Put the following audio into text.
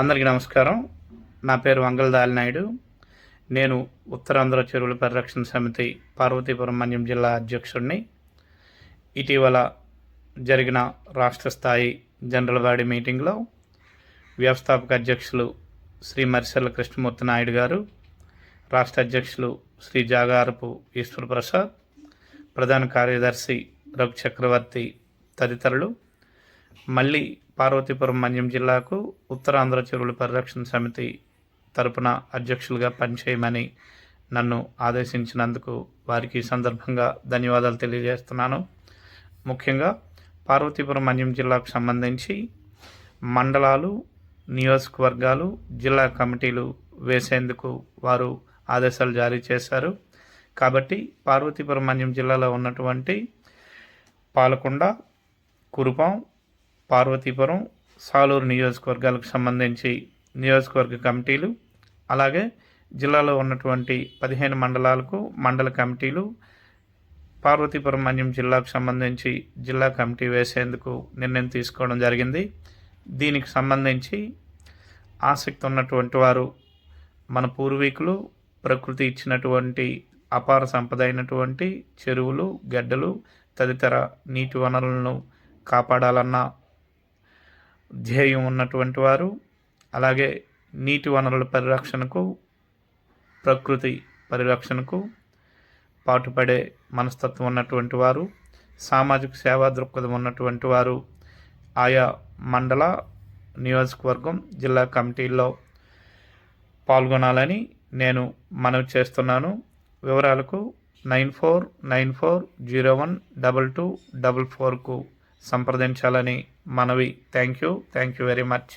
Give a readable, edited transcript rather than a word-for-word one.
అందరికీ నమస్కారం. నా పేరు వంగలదాలి నాయుడు. నేను ఉత్తరాంధ్ర చెరువుల పరిరక్షణ సమితి పార్వతీపురం మన్యం జిల్లా అధ్యక్షుడిని. ఇటీవల జరిగిన రాష్ట్ర స్థాయి జనరల్ బాడీ మీటింగ్లో వ్యవస్థాపక అధ్యక్షులు శ్రీ మరిసెల్ల కృష్ణమూర్తి నాయుడు గారు, రాష్ట్ర అధ్యక్షులు శ్రీ జాగారపు ఈశ్వరప్రసాద్, ప్రధాన కార్యదర్శి రఘు చక్రవర్తి తదితరులు మళ్ళీ పార్వతీపురం మన్యం జిల్లాకు ఉత్తరాంధ్ర చెరువుల పరిరక్షణ సమితి తరపున అధ్యక్షులుగా పనిచేయమని నన్ను ఆదేశించినందుకు వారికి ఈ సందర్భంగా ధన్యవాదాలు తెలియజేస్తున్నాను. ముఖ్యంగా పార్వతీపురం మన్యం జిల్లాకు సంబంధించి మండలాలు, నియోజకవర్గాలు, జిల్లా కమిటీలు వేసేందుకు వారు ఆదేశాలు జారీ చేశారు. కాబట్టి పార్వతీపురం మన్యం జిల్లాలో ఉన్నటువంటి పాలకొండ, కురుపాం, పార్వతీపురం, సాలూరు నియోజకవర్గాలకు సంబంధించి నియోజకవర్గ కమిటీలు, అలాగే జిల్లాలో ఉన్నటువంటి 15 మండలాలకు మండల కమిటీలు, పార్వతీపురం మన్యం జిల్లాకు సంబంధించి జిల్లా కమిటీ వేసేందుకు నిర్ణయం తీసుకోవడం జరిగింది. దీనికి సంబంధించి ఆసక్తి ఉన్నటువంటి వారు, మన పూర్వీకులు ప్రకృతి ఇచ్చినటువంటి అపార సంపద అయినటువంటి చెరువులు, గడ్డలు తదితర నీటి వనరులను కాపాడాలన్న ధ్యేయం ఉన్నటువంటి వారు, అలాగే నీటి వనరుల పరిరక్షణకు, ప్రకృతి పరిరక్షణకు పాటుపడే మనస్తత్వం ఉన్నటువంటి వారు, సామాజిక సేవా దృక్పథం ఉన్నటువంటి వారు ఆయా మండల, నియోజకవర్గం, జిల్లా కమిటీల్లో పాల్గొనాలని నేను మనవి చేస్తున్నాను. వివరాలకు 9494012244కు సంప్రదించాలని మనవి. Thank you very much.